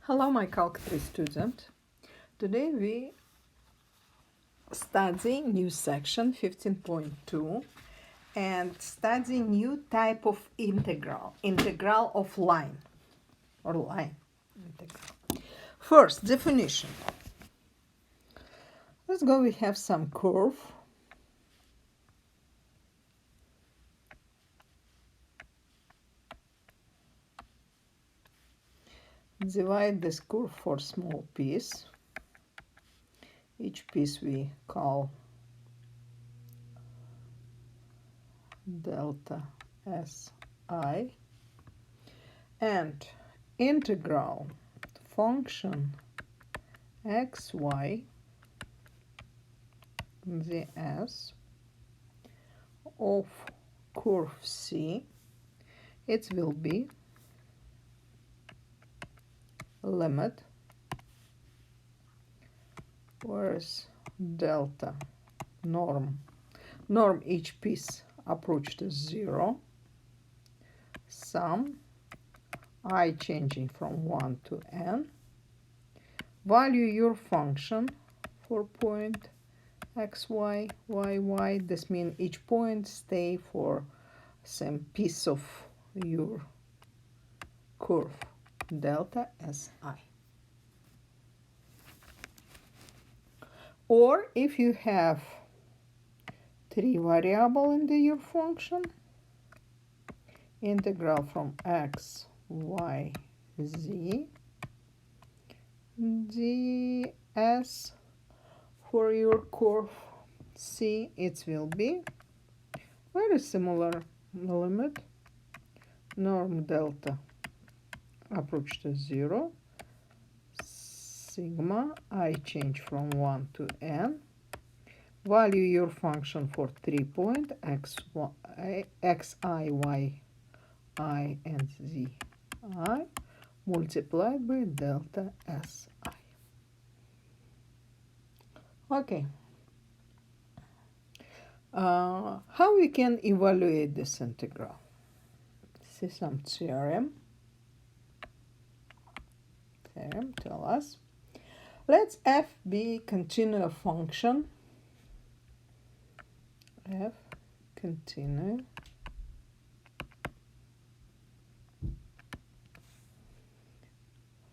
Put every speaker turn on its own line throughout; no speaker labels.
Hello, my Calc 3 student. Today we study new section 15.2 and study new type of integral of line or line integral. First, definition. Let's go, we have some curve. Divide this curve for small piece. Each piece we call delta Si, and integral function xy ds of curve C, it will be limit, whereas delta norm each piece approach to 0, sum I changing from 1 to n, value your function for point xy, yy, this means each point stay for some piece of your curve, delta Si. Or if you have three variable in your function, integral from x, y, z, ds for your curve C, it will be very similar limit, norm delta approach to 0, sigma I change from 1 to n, value your function for 3 point x, y, xi, y, I, and z, I, multiplied by delta Si. Okay. How we can evaluate this integral? See some theorem. Theorem tell us. Let's f be continuous function. F continuous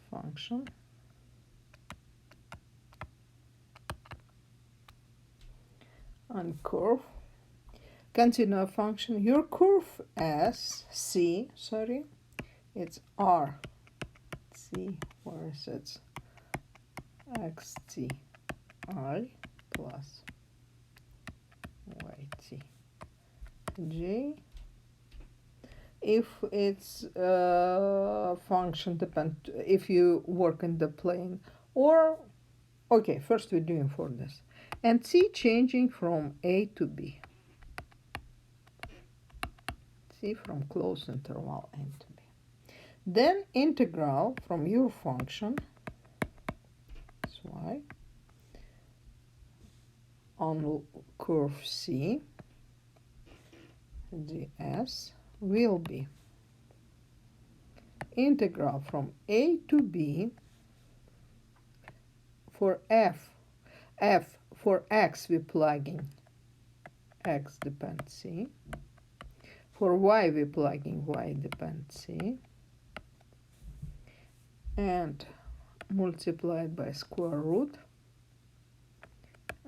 function on curve. Continuous function. Your curve S C, sorry, it's R C, where is it? XT I plus YT J. If it's function depend, if you work in the plane, or okay, first we're doing for this, and C changing from A to B. C from closed interval N to B. Then integral from your function y on curve C ds will be integral from A to B for f for x we plugging x depends C, for y we plugging y depends C, and multiplied by square root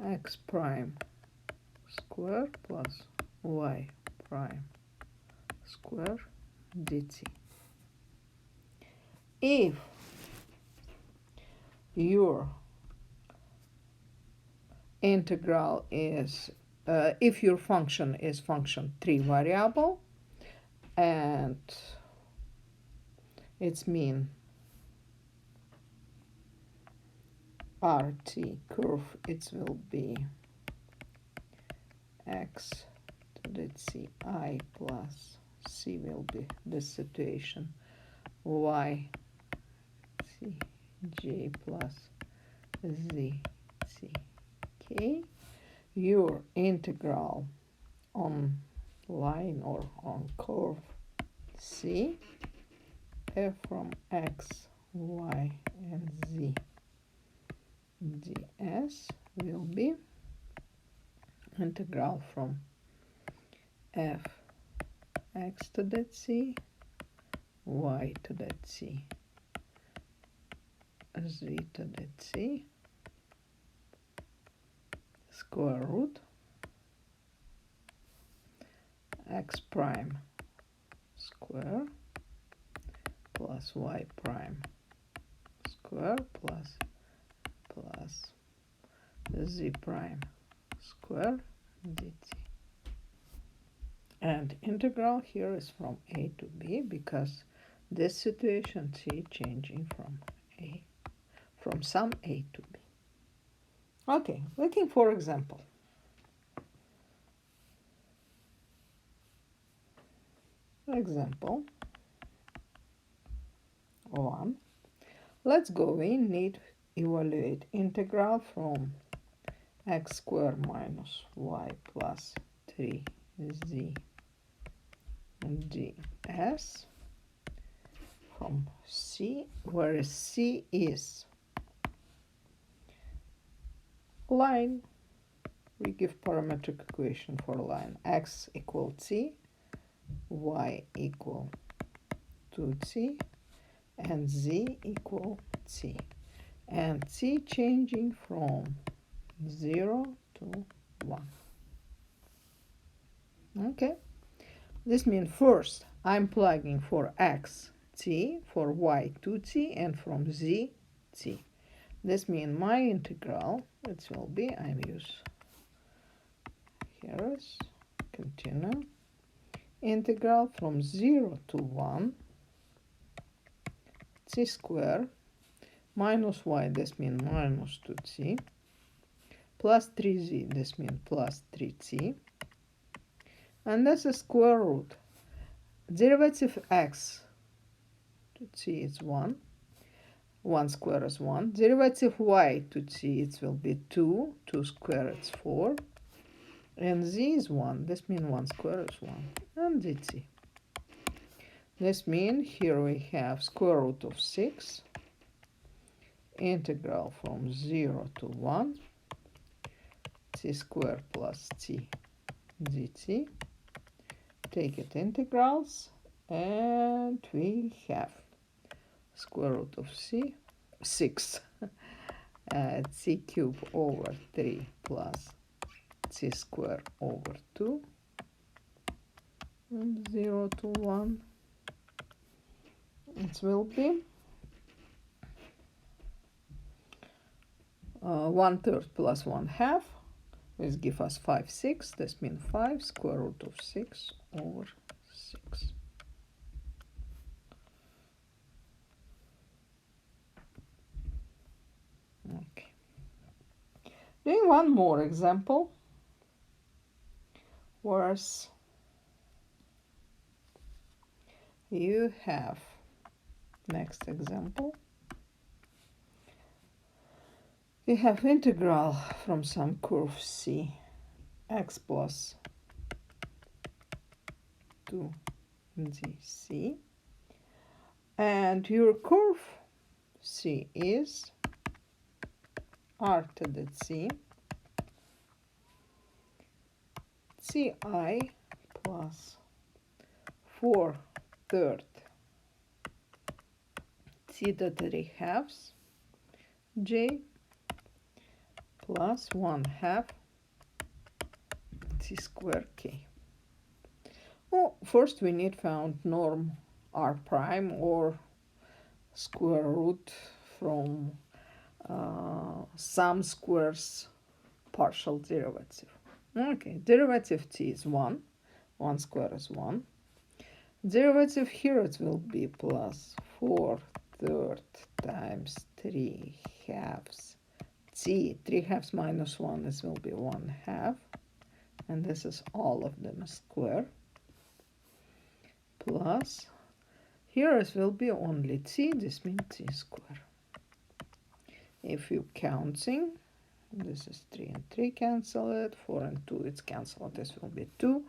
x prime square plus y prime square dt. If your integral is if your function is function 3 variable, and its mean RT curve, it will be x to the ci plus c will be this situation, y c j plus z c k. Your integral on line or on curve C, f from x, y, s will be integral from f x to that c, y to that c, z to that c, square root x prime square plus y prime square plus z prime square dt. And integral here is from a to b, because this situation c changing from some a to b. Okay, looking for example. Example 1. Let's go. We need evaluate integral from x squared minus y plus 3z ds from c, where c is line. We give parametric equation for line x equal c, y equal 2c, and z equal c, and c changing from 0 to 1. Okay, this means first I'm plugging for x t, for y 2t, and from z t. This means my integral, it will be, I use here is continue integral from 0 to 1 c square minus y, this means minus 2c, plus 3z, this means plus 3c, and this is square root. Derivative x to c is 1, 1 square is 1. Derivative y to c, it will be 2, 2 square is 4, and z is 1, this means 1 square is 1, and dt. This means here we have square root of 6, integral from 0 to 1, c squared plus t dt. Take it integrals, and we have square root of 6 c cube over 3 plus c squared over 2, and 0 to 1. It will be 1/3 plus 1/2. This gives us 5/6. This means 5 square root of 6 over 6. Okay. Doing one more example. Whereas you have next example. We have integral from some curve c, x plus 2dc, and your curve c is r to the c, ci plus 4/3 c to 3 halves j plus 1/2 c squared k. Well, first we need found norm r prime or square root from some squares partial derivative. Okay, derivative t is 1. 1 square is 1. Derivative here it will be plus 4/3 times 3 halves t. 3 halves minus 1, this will be 1/2. And this is all of them square. Plus, here it will be only t, this means t square. If you counting, this is 3 and 3 cancel it, 4 and 2 it's cancelled, this will be 2.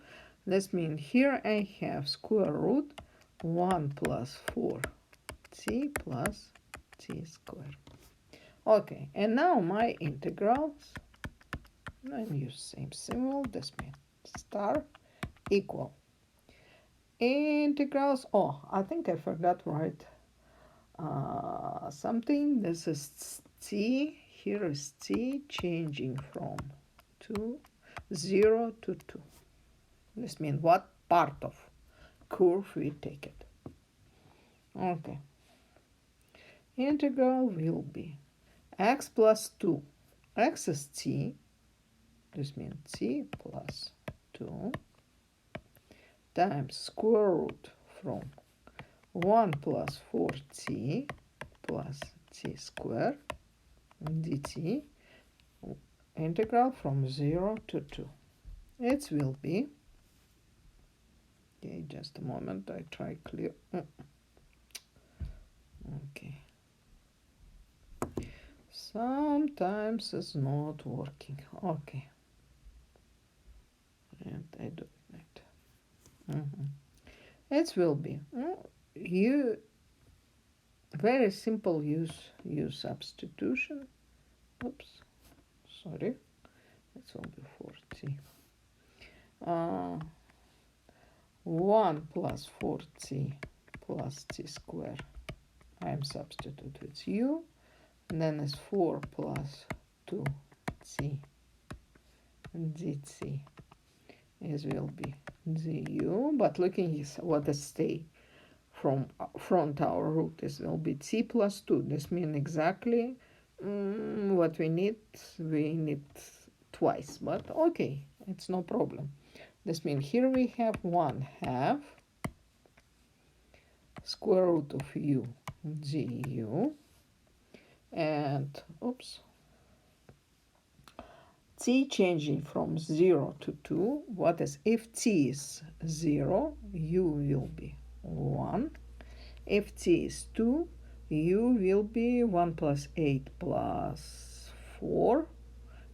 This means here I have square root 1 plus 4t plus t squared. Okay, and now my integrals, and use same symbol, this means star equal. Integrals, oh, I think I forgot write something. This is t, here is t changing from 0 to 2. This means what part of curve we take it. Okay. Integral will be x plus 2. X is t. This means t plus 2 times square root from 1 plus 4t plus t squared dt, integral from 0 to 2. It will be, okay, just a moment, I try clear. Okay. Sometimes it's not working. Okay. And I do it. It will be you very simple use substitution. Oops, sorry. It will be 4t. 1 plus 4t plus t squared. I am substitute with u. And then it's 4 plus 2t dt is will be du, but looking at what is stay from front our root is will be t plus 2. This means exactly what we need twice, but okay, it's no problem. This means here we have 1/2 square root of u du, and oops, t changing from 0 to 2. What is, if t is 0, u will be 1. If t is 2, u will be 1 plus 8 plus 4.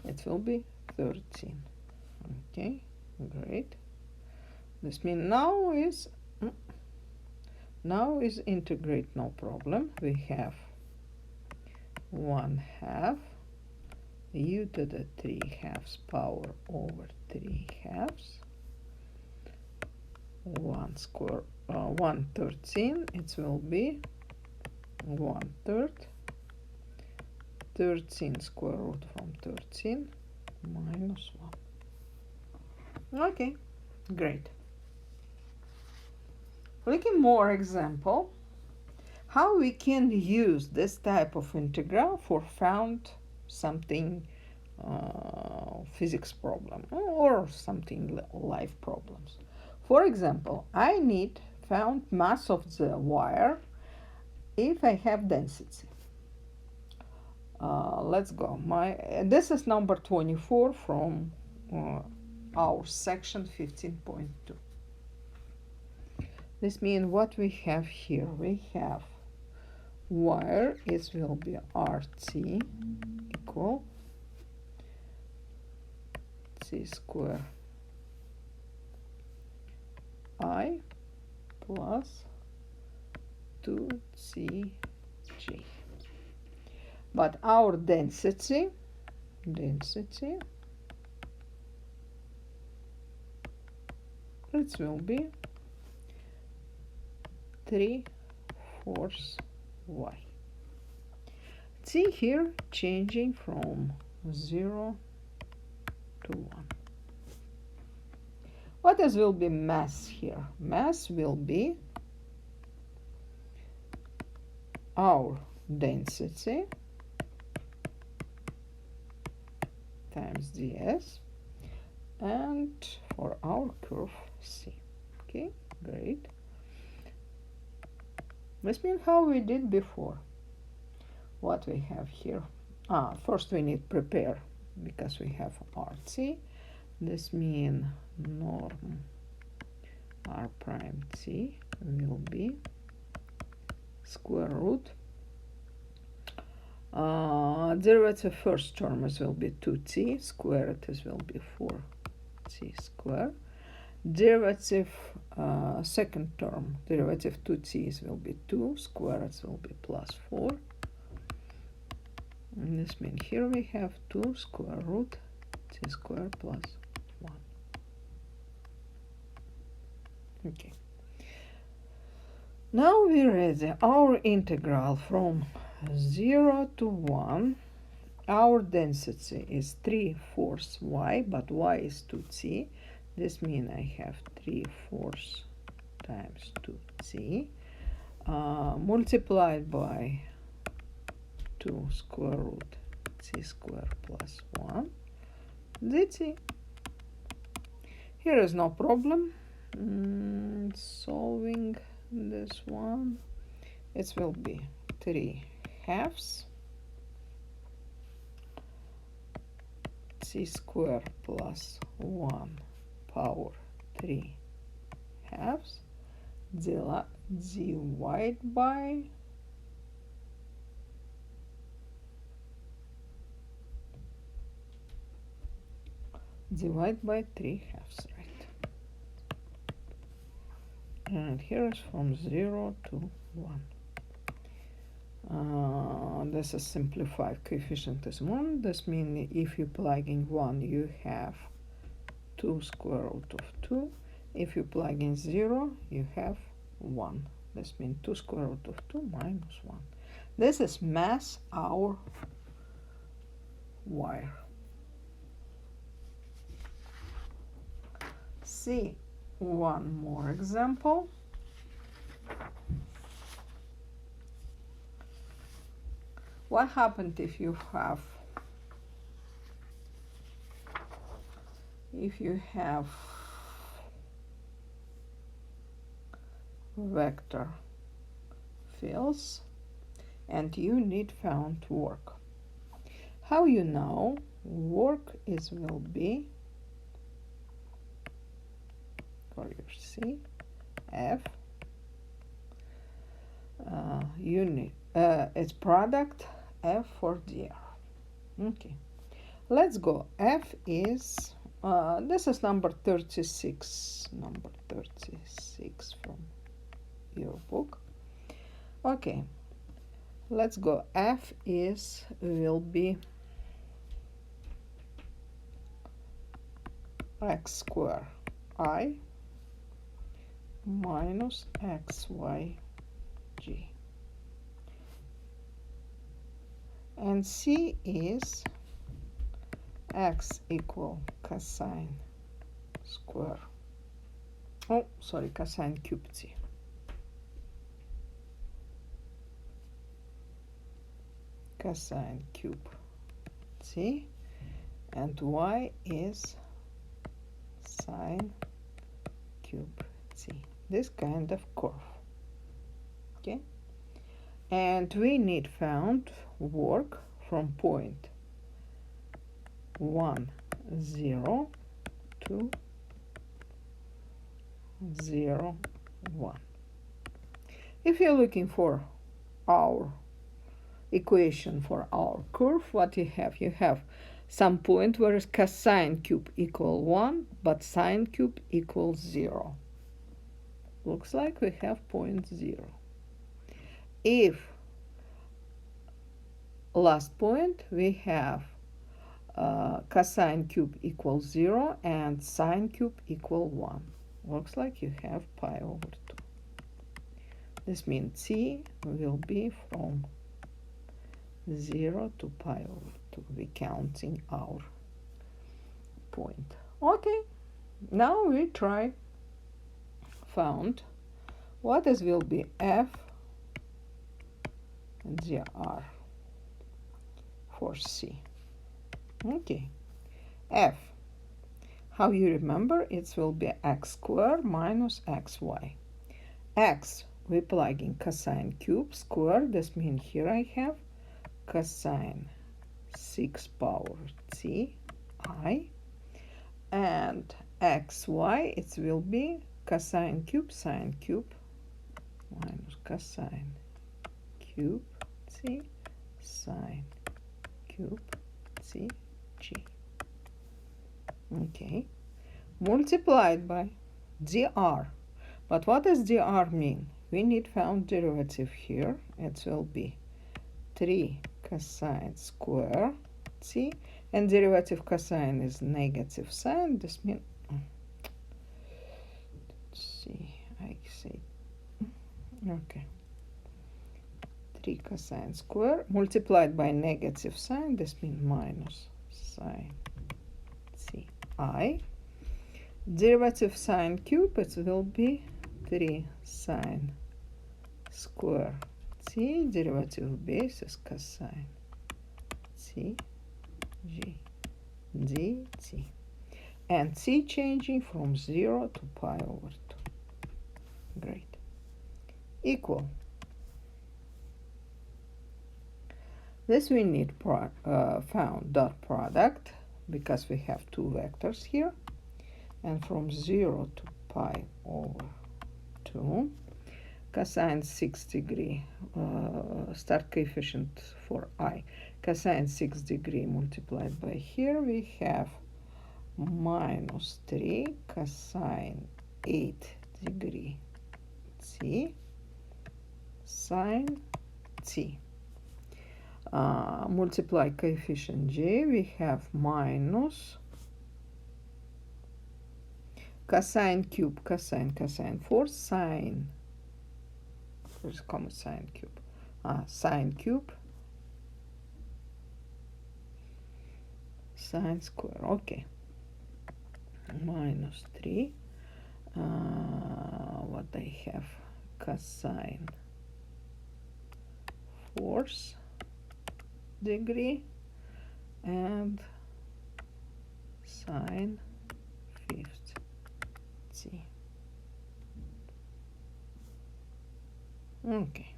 It will be 13. Okay, great. This means now is integrate, no problem. We have 1/2 u to the 3/2 power over 3/2 1/13. It will be 1/3 13 square root from 13 minus 1. Okay, great. Looking more example, how we can use this type of integral for found something physics problem or something life problems. For example, I need found mass of the wire if I have density. Let's go. This is number 24 from our section 15.2. This means what we have here, we have wire, it will be RT equal t square I plus 2cg. But our density it will be 3/4 y. See here changing from 0 to 1. What else will be mass here? Mass will be our density times ds, and for our curve C. Okay, great. This means how we did before. What we have here? First we need prepare because we have RT. This means norm R prime T will be square root. Derivative first term is will be 2t, squared it will be 4t squared. Derivative second term, derivative 2t will be 2, squared will be plus 4. This means here we have 2 square root t square plus 1. Okay. Now we're ready. Our integral from 0 to 1. Our density is 3/4 y, but y is 2t. This means I have 3/4 times 2t multiplied by 2 square root t square plus 1 dt. Here is no problem. Solving this one, it will be 3/2 t square plus 1 power 3/2 divided by divide by 3/2, right? And here is from 0 to 1. This is simplified. Coefficient is 1. This means if you plug in 1, you have 2 square root of 2. If you plug in 0, you have 1. This means 2 square root of 2 minus 1. This is mass our wire. See one more example. What happened if you have vector fields and you need found work? How you know work will be for your C F unit its product F for dr. Okay, let's go. F is this is number 36 from your book. Okay, let's go. F will be x square I minus xy g, and C is x equal cosine square, cosine cube t. Cosine cube t, and y is sine cube t. This kind of curve. Okay, and we need found work from point 1, 0 to 0, 1. If you're looking for our equation for our curve, what you have some point where cosine cube equal 1 but sine cube equals 0. Looks like we have point 0. If last point we have cosine cube equals 0 and sine cube equal 1. Looks like you have pi over 2. This means t will be from 0 to pi over 2. We're counting our point. Okay, now we try found what is will be f dr for C. Okay, f, how you remember, it will be x squared minus xy. X, we plug in cosine cube square. This means here I have cosine 6 power t I, and xy, it will be cosine cube sine cube minus cosine cube t sine cube t g. Okay, multiplied by dr. But what does dr mean? We need found derivative here. It will be 3 cosine square t, and derivative cosine is negative sign. This means, see, I say, okay, 3 cosine square multiplied by negative sign. This means minus sine t I. Derivative sine cube, it will be 3 sine square t. Derivative base is cosine t g dt. And t changing from 0 to pi over 2. Great. Equal. This we need found dot product because we have two vectors here. And from 0 to pi over 2. Cosine 6 degree, start coefficient for I. Cosine 6 degree multiplied by here we have minus 3 cosine 8 degree t sine t. Multiply coefficient j, we have minus cosine cube, cosine 4, sine, where's common sine cube? Sine cube, sine square, okay. Minus 3, what I have, cosine 4th degree and sine 5th t. Okay.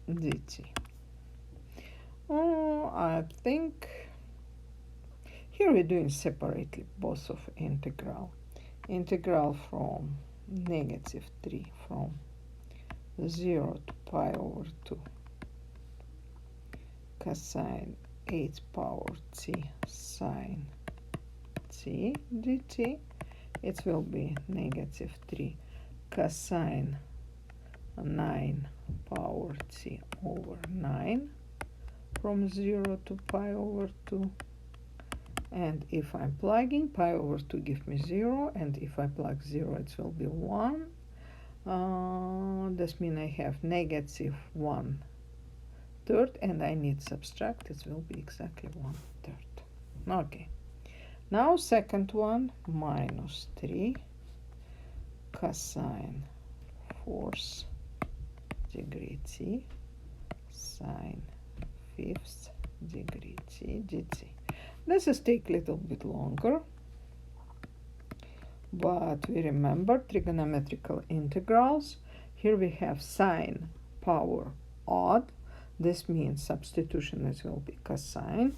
dt. Oh, I think here we're doing separately both of integral. Integral from negative 3 from 0 to pi over 2 cosine 8 power t sine t dt. It will be negative 3 cosine 9 power t over 9 from 0 to pi over 2. And if I'm plugging, pi over 2 give me 0, and if I plug 0 it will be 1. This means I have negative 1/3, and I need subtract, it will be exactly 1/3. Okay. Now second one, minus 3 cosine 4th degree t sine 5th degree t dt. This is take a little bit longer, but we remember trigonometrical integrals. Here we have sine power odd. This means substitution is will be cosine.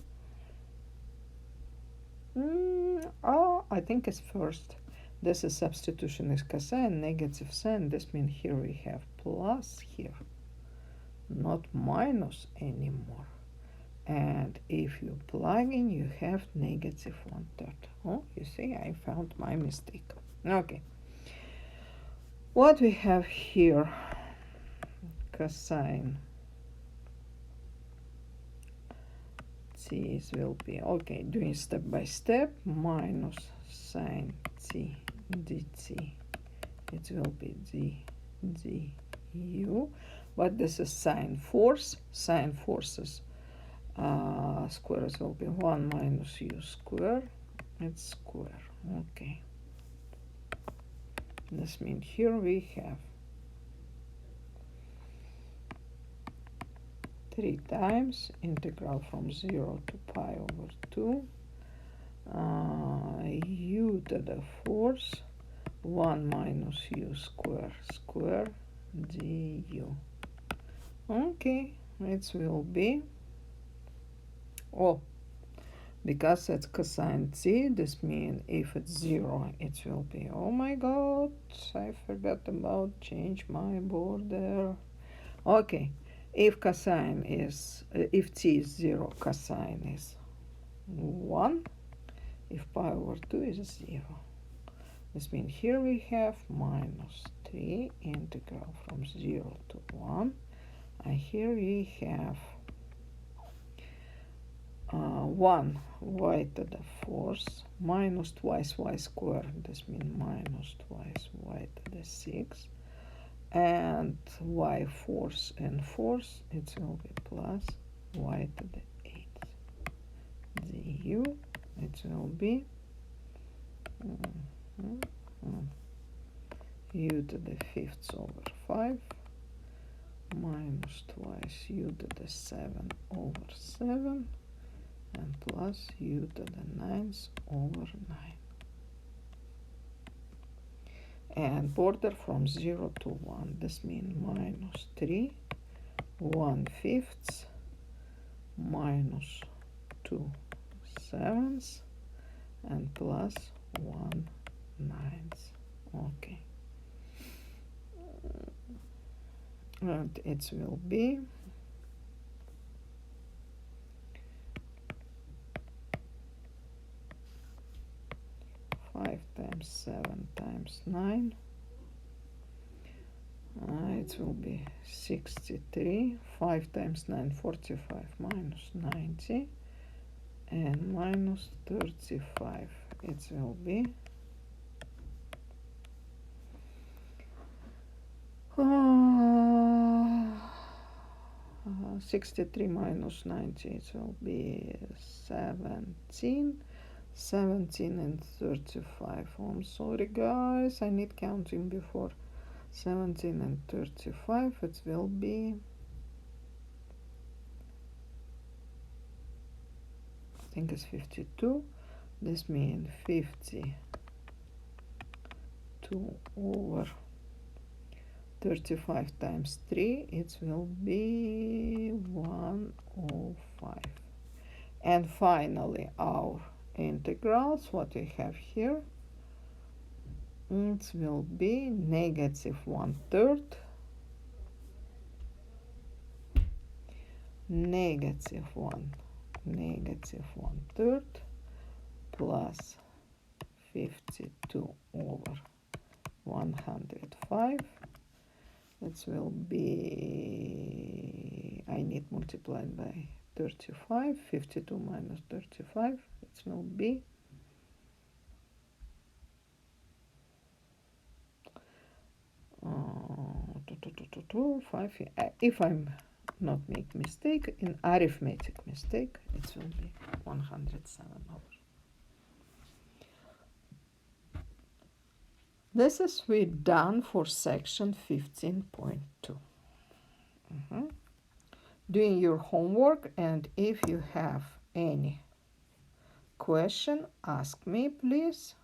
I think it's first. This is substitution is cosine, negative sign. This means here we have plus here, not minus anymore. And if you plug in, you have negative 1/3. Oh, you see, I found my mistake. Okay. What we have here, cosine t will be, okay, doing step by step, minus sine t dt. It will be d du, but this is sine force. Sine forces squares will be 1 minus u square. It's square. Okay. This means here we have 3 times integral from 0 to pi over 2 u to the 4th 1 minus u square du. Okay, it will be, oh, because it's cosine t, this means if it's 0 it will be, oh my god, I forgot about change my border. Okay, if cosine is, if t is 0, cosine is 1. If pi over 2 is 0. This means here we have minus 3 integral from 0 to 1. And here we have 1 y to the fourth minus twice y squared. This means minus twice y to the 6. And y fourth and fourth, it will be plus y to the 8th. Du, it will be u to the 5th over 5 minus twice u to the 7 over 7 and plus u to the 9th over 9. And border from 0 to 1. This means minus 3 1/5 minus 2 sevenths and plus 1/9. Okay. And it will be 5 times 7 times 9. It will be 63. 5 times 9, 45 minus 90 and minus 35. It will be 63 minus 90. It will be 17. 17 and 35. I'm sorry guys, I need counting before 17 and 35. It will be, I think it's 52. This means 52 over 35 times 3. It will be 105. And finally our integrals, what we have here, it will be negative 1/3, negative 1/3 plus 52 over 105. It will be, I need multiplied by 35. 52 minus 35, it will be 5. If I'm not make mistake, in arithmetic mistake, it will be 107 over. This is we done for section 15.2. Doing your homework, and if you have any question, ask me please.